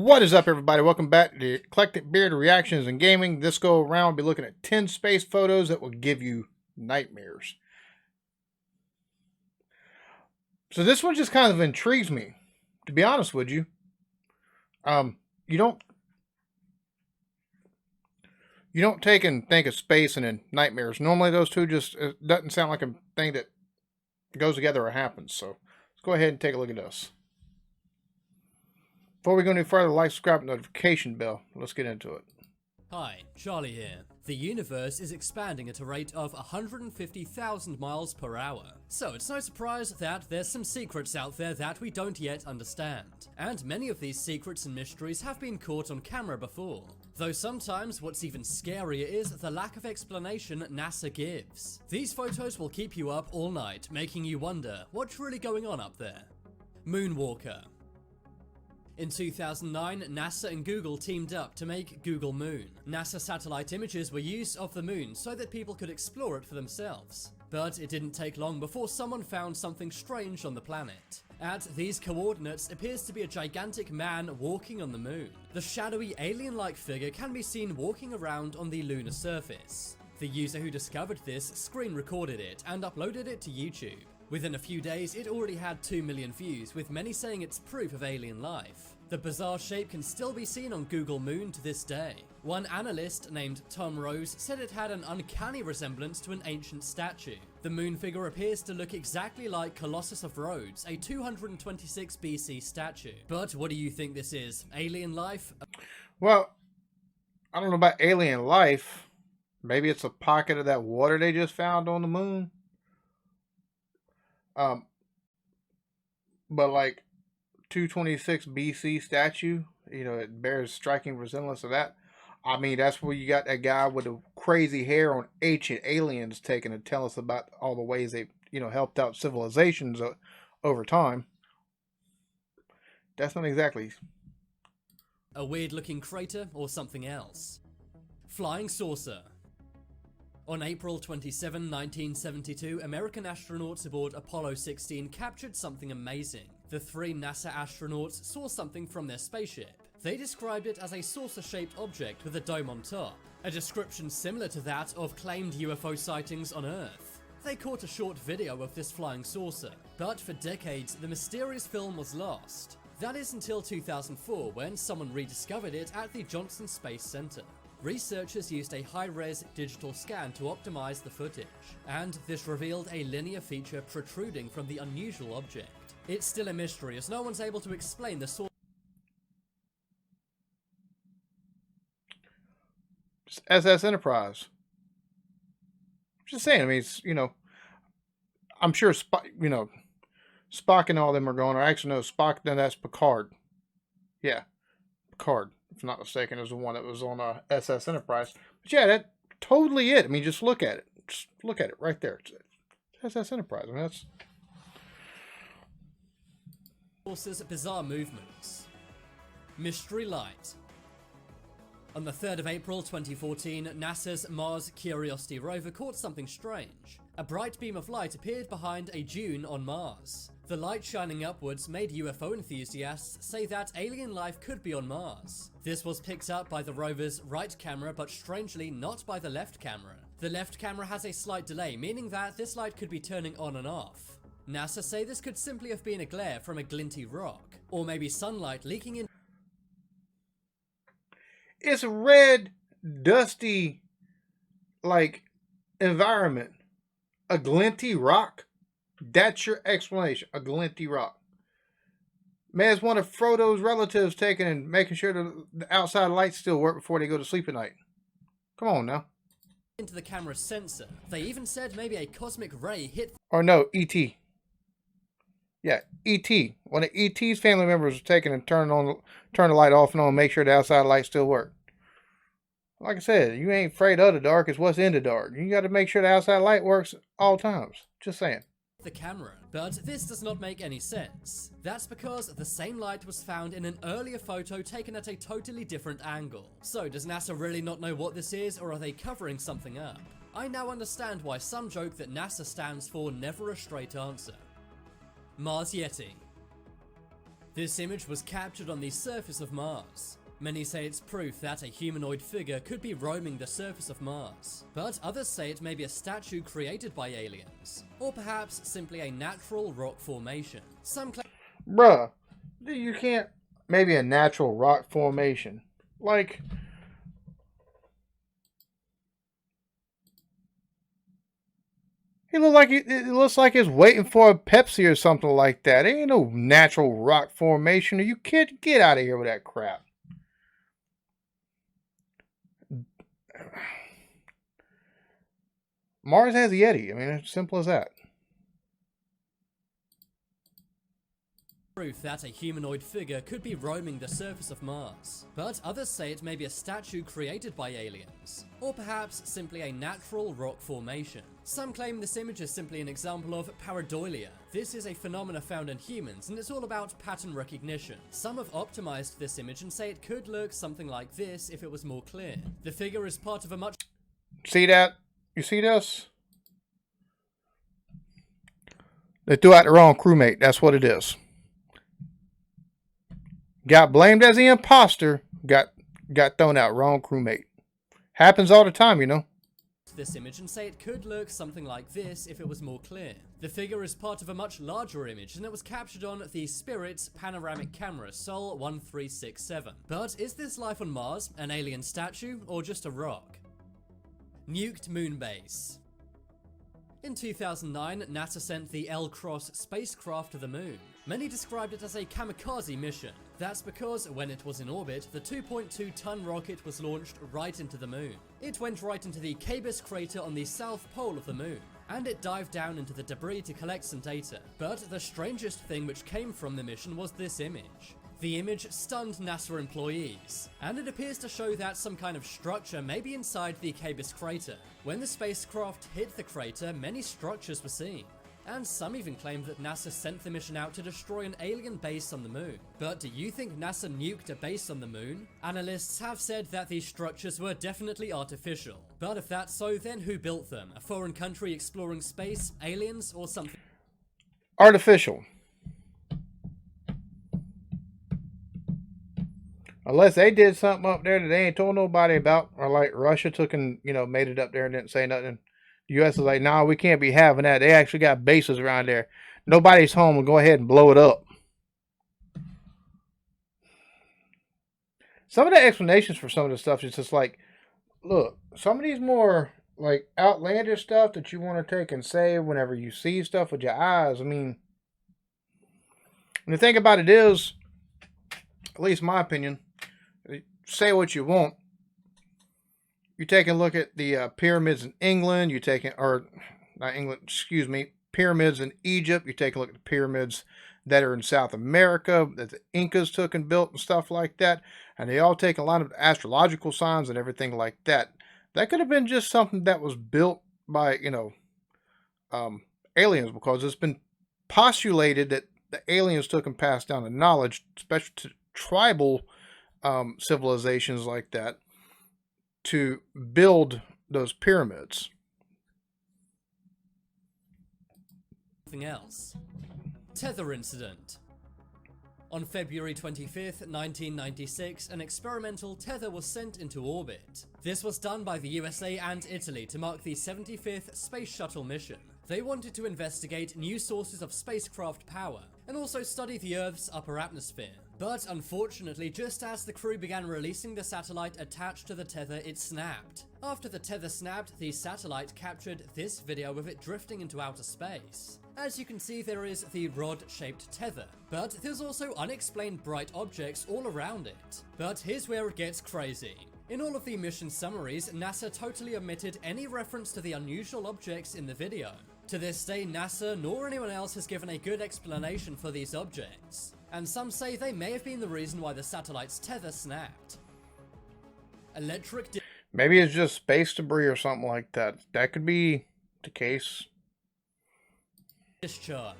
What is up, everybody? Welcome back to the Eclectic Beard Reactions and Gaming. This go around, we'll be looking at 10 space photos that will give you nightmares. So this one just kind of intrigues me, to be honest with you. You don't take and think of space and then nightmares. Normally those two just doesn't sound like a thing that goes together or happens. So let's go ahead and take a look at this. Before we go any further, like, subscribe, and notification bell. Let's get into it. Hi, Charlie here. The universe is expanding at a rate of 150,000 miles per hour. So it's no surprise that there's some secrets out there that we don't yet understand. And many of these secrets and mysteries have been caught on camera before. Though sometimes what's even scarier is the lack of explanation NASA gives. These photos will keep you up all night, making you wonder what's really going on up there. Moonwalker. In 2009, NASA and Google teamed up to make Google Moon. NASA satellite images were used of the moon so that people could explore it for themselves. But it didn't take long before someone found something strange on the planet. At these coordinates appears to be a gigantic man walking on the moon. The shadowy alien-like figure can be seen walking around on the lunar surface. The user who discovered this screen recorded it and uploaded it to YouTube. Within a few days, it already had 2 million views, with many saying it's proof of alien life. The bizarre shape can still be seen on Google Moon to this day. One analyst named Tom Rose said it had an uncanny resemblance to an ancient statue. The moon figure appears to look exactly like Colossus of Rhodes, a 226 BC statue. But what do you think this is? Alien life? Well, I don't know about alien life. Maybe it's a pocket of that water they just found on the moon. But like 226 BC statue, it bears striking resemblance of that. I mean, that's where you got that guy with the crazy hair on ancient aliens taking to tell us about all the ways they, helped out civilizations over time. That's not exactly a weird looking crater or something else. Flying saucer. On April 27, 1972, American astronauts aboard Apollo 16 captured something amazing. The 3 NASA astronauts saw something from their spaceship. They described it as a saucer-shaped object with a dome on top, a description similar to that of claimed UFO sightings on Earth. They caught a short video of this flying saucer, but for decades the mysterious film was lost. That is until 2004, when someone rediscovered it at the Johnson Space Center. Researchers used a high-res digital scan to optimize the footage, and this revealed a linear feature protruding from the unusual object. It's still a mystery, as no one's able to explain the source. SS Enterprise. Just saying, I mean, it's, I'm sure, Spock and all them are going, or actually, no, Spock, then that's Picard. Yeah, Picard, if I'm not mistaken, is the one that was on SS Enterprise. But yeah, that's totally it. I mean, just look at it. Just look at it right there. It's SS Enterprise. I mean, that's... Source's bizarre movements. Mystery Light. On the 3rd of April 2014, NASA's Mars Curiosity rover caught something strange. A bright beam of light appeared behind a dune on Mars. The light shining upwards made UFO enthusiasts say that alien life could be on Mars. This was picked up by the rover's right camera, but strangely not by the left camera. The left camera has a slight delay, meaning that this light could be turning on and off. NASA say this could simply have been a glare from a glinty rock, or maybe sunlight leaking in. It's a red, dusty, environment. A glinty rock? That's your explanation. A glinty rock. Man, it's one of Frodo's relatives taking and making sure the outside lights still work before they go to sleep at night. Come on now. Into the camera's sensor. They even said maybe a cosmic ray hit. Or no, E.T. Yeah, E.T. One of E.T.'s family members was taking and turn the light off and on, make sure the outside lights still work. Like I said, you ain't afraid of the dark, it's what's in the dark. You got to make sure the outside light works all times. Just saying. The camera, but this does not make any sense. That's because the same light was found in an earlier photo taken at a totally different angle. So does NASA really not know what this is, or are they covering something up? I now understand why some joke that NASA stands for never a straight answer. Mars Yeti. This image was captured on the surface of Mars. Many say it's proof that a humanoid figure could be roaming the surface of Mars, but others say it may be a statue created by aliens, or perhaps simply a natural rock formation. Some claim Bruh, you can't. Maybe a natural rock formation. Like, it looks like it's waiting for a Pepsi or something like that. It ain't no natural rock formation. Are you kidding? Get out of here with that crap. Mars has a Yeti. I mean, it's simple as that. proof that a humanoid figure could be roaming the surface of Mars, but others say it may be a statue created by aliens, or perhaps simply a natural rock formation. Some claim this image is simply an example of pareidolia. This is a phenomena found in humans, and it's all about pattern recognition. Some have optimized this image and say it could look something like this if it was more clear. The figure is part of a much... See that? You see this? They threw out the wrong crewmate. That's what it is. Got blamed as the imposter. Got thrown out. Wrong crewmate. Happens all the time, you know. This image and say it could look something like this if it was more clear. The figure is part of a much larger image, and it was captured on the Spirit's panoramic camera, Sol 1367. But is this life on Mars an alien statue or just a rock? Nuked moon base. In 2009, NASA sent the L-Cross spacecraft to the moon. Many described it as a kamikaze mission. That's because when it was in orbit, the 2.2-ton rocket was launched right into the moon. It went right into the Cabus crater on the south pole of the moon, and it dived down into the debris to collect some data. But the strangest thing which came from the mission was this image. The image stunned NASA employees, and it appears to show that some kind of structure may be inside the Cabus crater. When the spacecraft hit the crater, many structures were seen, and some even claimed that NASA sent the mission out to destroy an alien base on the moon. But do you think NASA nuked a base on the moon? Analysts have said that these structures were definitely artificial. But if that's so, then who built them? A foreign country exploring space, aliens, or something? Artificial. Unless they did something up there that they ain't told nobody about, or like Russia took and, made it up there and didn't say nothing. The U.S. is like, nah, we can't be having that. They actually got bases around there. Nobody's home, and go ahead and blow it up. Some of the explanations for some of the stuff is just like, look, some of these more like outlandish stuff that you want to take and say whenever you see stuff with your eyes. I mean, and the thing about it is, at least my opinion, say what you want. You take a look at the pyramids in England. You take pyramids in Egypt. You take a look at the pyramids that are in South America that the Incas took and built and stuff like that. And they all take a lot of astrological signs and everything like that. That could have been just something that was built by, aliens, because it's been postulated that the aliens took and passed down the knowledge, especially to tribal civilizations like that, to build those pyramids. Something else. Tether Incident. On February 25th, 1996, an experimental tether was sent into orbit. This was done by the USA and Italy to mark the 75th Space Shuttle mission. They wanted to investigate new sources of spacecraft power and also study the Earth's upper atmosphere. But unfortunately, just as the crew began releasing the satellite attached to the tether, it snapped. After the tether snapped, the satellite captured this video of it drifting into outer space. As you can see, there is the rod-shaped tether, but there's also unexplained bright objects all around it. But here's where it gets crazy. In all of the mission summaries, NASA totally omitted any reference to the unusual objects in the video. To this day, NASA nor anyone else has given a good explanation for these objects, and some say they may have been the reason why the satellite's tether snapped. Maybe it's just space debris or something like that. That could be the case. Discharge.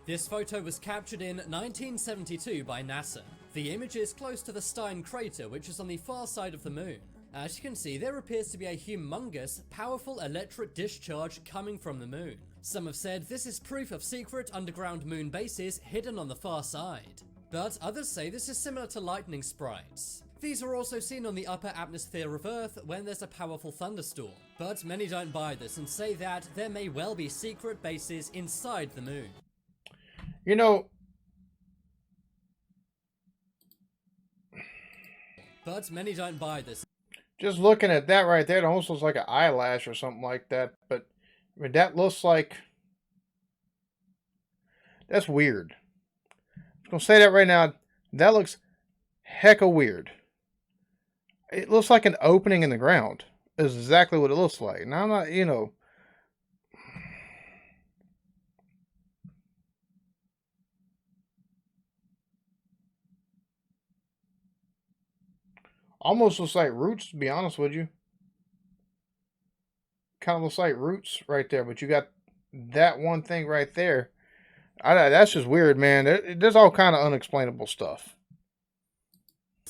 This photo was captured in 1972 by NASA. The image is close to the Stein crater, which is on the far side of the moon. As you can see, there appears to be a humongous, powerful electric discharge coming from the moon. Some have said this is proof of secret underground moon bases hidden on the far side. But others say this is similar to lightning sprites. These are also seen on the upper atmosphere of Earth when there's a powerful thunderstorm. But many don't buy this and say that there may well be secret bases inside the moon. You know, but many don't buy this. Just looking at that right there, it almost looks like an eyelash or something like that. But I mean, that looks like, that's weird. I'm gonna say that right now. That looks hecka weird. It looks like an opening in the ground. Is exactly what it looks like. Now I'm not, you know. Almost looks like roots, to be honest with you. Kind of looks like roots right there, but you got that one thing right there. That's just weird, man. There's all kind of unexplainable stuff.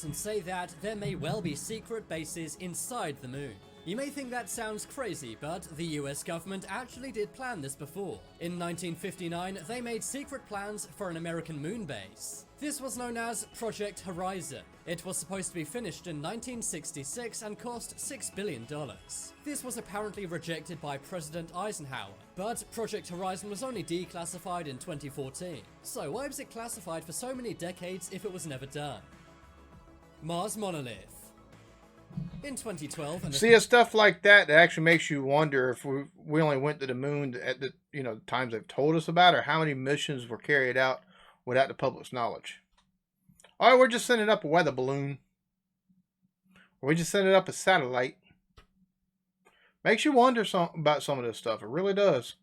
And say that there may well be secret bases inside the moon. You may think that sounds crazy, but the US government actually did plan this before. In 1959, they made secret plans for an American moon base. This was known as Project Horizon. It was supposed to be finished in 1966 and cost $6 billion. This was apparently rejected by President Eisenhower, but Project Horizon was only declassified in 2014. So why was it classified for so many decades if it was never done? Mars Monolith. In 2012, see, stuff like that actually makes you wonder if we only went to the moon at the times they've told us about, or how many missions were carried out without the public's knowledge. All right, we're just sending up a weather balloon. Or we just sending up a satellite. Makes you wonder about some of this stuff. It really does.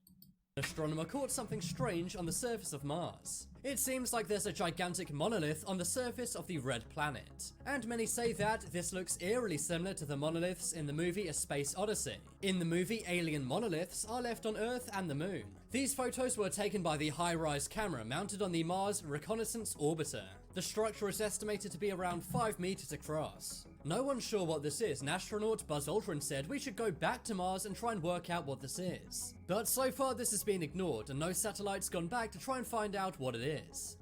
An astronomer caught something strange on the surface of Mars. It seems like there's a gigantic monolith on the surface of the red planet, and many say that this looks eerily similar to the monoliths in the movie A Space Odyssey. In the movie, alien monoliths are left on Earth and the Moon. These photos were taken by the high-rise camera mounted on the Mars Reconnaissance Orbiter. The structure is estimated to be around 5 meters across. No one's sure what this is, and astronaut Buzz Aldrin said we should go back to Mars and try and work out what this is. But so far this has been ignored, and no satellite's gone back to try and find out what it is.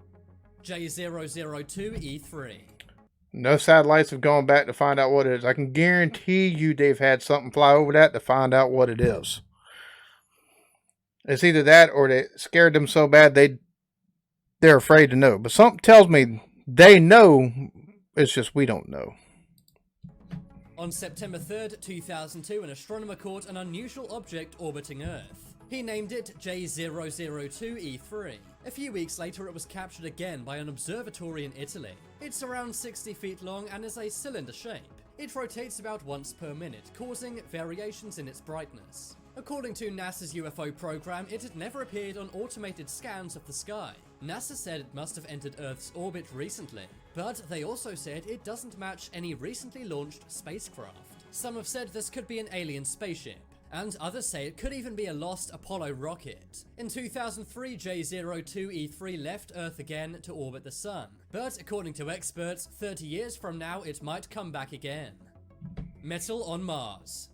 J002E3. No satellites have gone back to find out what it is. I can guarantee you they've had something fly over that to find out what it is. It's either that or they scared them so bad they're afraid to know. But something tells me they know, it's just we don't know. On September 3rd, 2002, an astronomer caught an unusual object orbiting Earth. He named it J002E3. A few weeks later, it was captured again by an observatory in Italy. It's around 60 feet long and is a cylinder shape. It rotates about once per minute, causing variations in its brightness. According to NASA's UFO program, it had never appeared on automated scans of the sky. NASA said it must have entered Earth's orbit recently, but they also said it doesn't match any recently launched spacecraft. Some have said this could be an alien spaceship, and others say it could even be a lost Apollo rocket. In 2003, J02E3 left Earth again to orbit the Sun, but according to experts, 30 years from now it might come back again. Metal on Mars.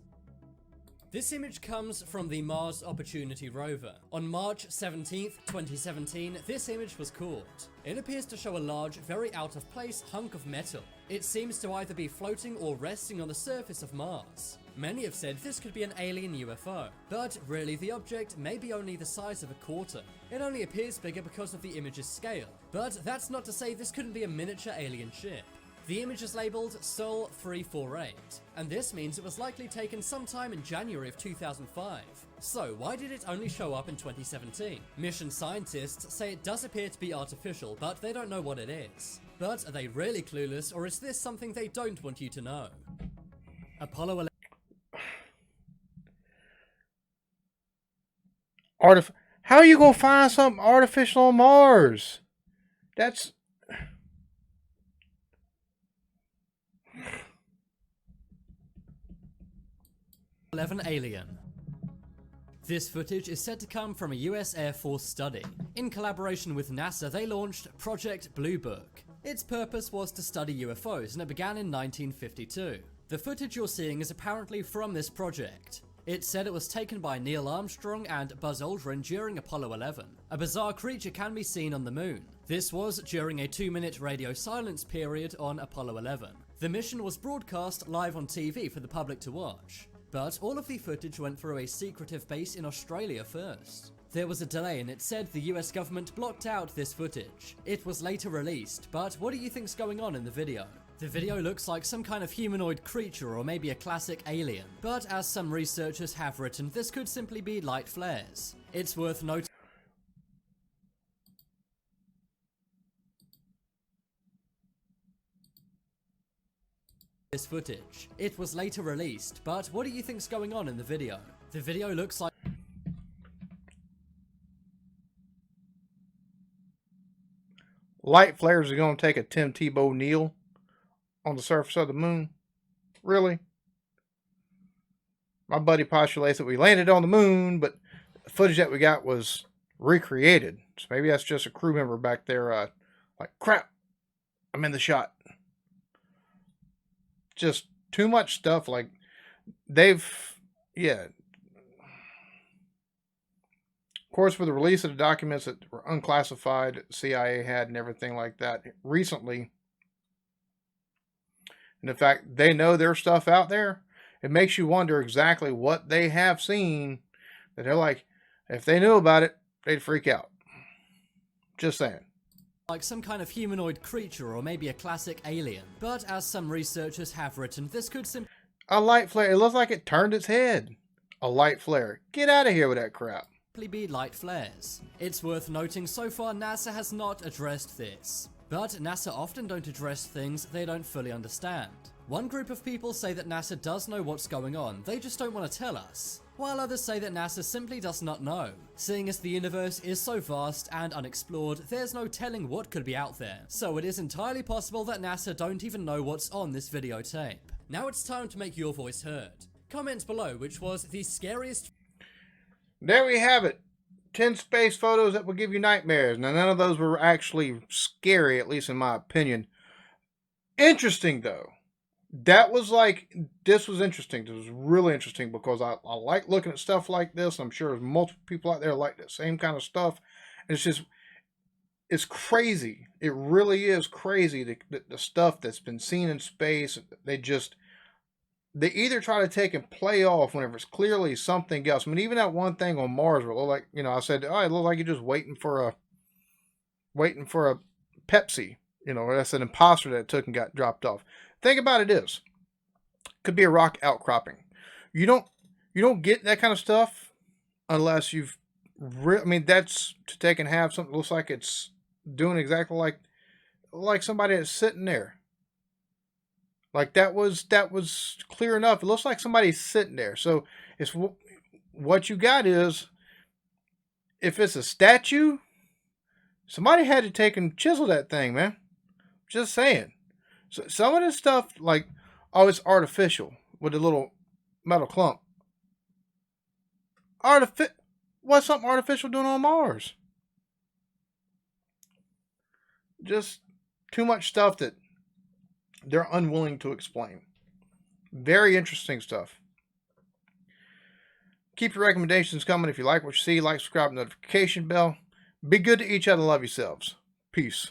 This image comes from the Mars Opportunity rover. On March 17th, 2017, this image was caught. It appears to show a large, very out-of-place hunk of metal. It seems to either be floating or resting on the surface of Mars. Many have said this could be an alien UFO, but really the object may be only the size of a quarter. It only appears bigger because of the image's scale, but that's not to say this couldn't be a miniature alien ship. The image is labeled Sol 348, and this means it was likely taken sometime in January of 2005. So why did it only show up in 2017? Mission scientists say it does appear to be artificial, but they don't know what it is. But are they really clueless, or is this something they don't want you to know? Apollo 11. How are you gonna find something artificial on Mars? That's... Alien. This footage is said to come from a US Air Force study. In collaboration with NASA, they launched Project Blue Book. Its purpose was to study UFOs, and it began in 1952. The footage you're seeing is apparently from this project. It said it was taken by Neil Armstrong and Buzz Aldrin during Apollo 11. A bizarre creature can be seen on the moon. This was during a 2-minute radio silence period on Apollo 11. The mission was broadcast live on TV for the public to watch, but all of the footage went through a secretive base in Australia first. There was a delay and it said the US government blocked out this footage. It was later released, but what do you think's going on in the video? The video looks like some kind of humanoid creature or maybe a classic alien, but as some researchers have written, this could simply be light flares. It's worth noting this footage. It was later released, but what do you think's going on in the video? The video looks like light flares are going to take a Tim Tebow kneel on the surface of the moon? Really? My buddy postulates that we landed on the moon, but the footage that we got was recreated. So maybe that's just a crew member back there like, crap, I'm in the shot. Just too much stuff. Like, yeah. Of course, with the release of the documents that were unclassified, CIA had and everything like that recently, and the fact they know their stuff out there, it makes you wonder exactly what they have seen that they're like, if they knew about it, they'd freak out. Just saying. Like some kind of humanoid creature or maybe a classic alien, but as some researchers have written, this could simply a light flare. It looks like it turned its head. A light flare. Get out of here with that crap. Be light flares. It's worth noting so far NASA has not addressed this. But NASA often don't address things they don't fully understand. One group of people say that NASA does know what's going on, they just don't want to tell us. While others say that NASA simply does not know. Seeing as the universe is so vast and unexplored, there's no telling what could be out there. So it is entirely possible that NASA don't even know what's on this videotape. Now it's time to make your voice heard. Comment below which was the scariest. There we have it. 10 space photos that will give you nightmares. Now, none of those were actually scary, at least in my opinion. Interesting, though. This was interesting. This was really interesting because I like looking at stuff like this. I'm sure there's multiple people out there like that same kind of stuff. And it's crazy. It really is crazy, the stuff that's been seen in space. They either try to take and play off whenever it's clearly something else. I mean, even that one thing on Mars, where like, I said, oh, it looked like you're just waiting for a Pepsi. That's an imposter that took and got dropped off. Thing about it is, could be a rock outcropping. You don't get that kind of stuff unless you've that's to take and have something that looks like it's doing exactly like somebody that's sitting there. Like that was clear enough. It looks like somebody's sitting there. So it's what you got is, if it's a statue, somebody had to take and chisel that thing, man. Just saying. So some of this stuff, like, oh, it's artificial with a little metal clump. What's something artificial doing on Mars? Just too much stuff that they're unwilling to explain. Very interesting stuff. Keep your recommendations coming. If you like what you see, like, subscribe, notification bell. Be good to each other. Love yourselves. Peace.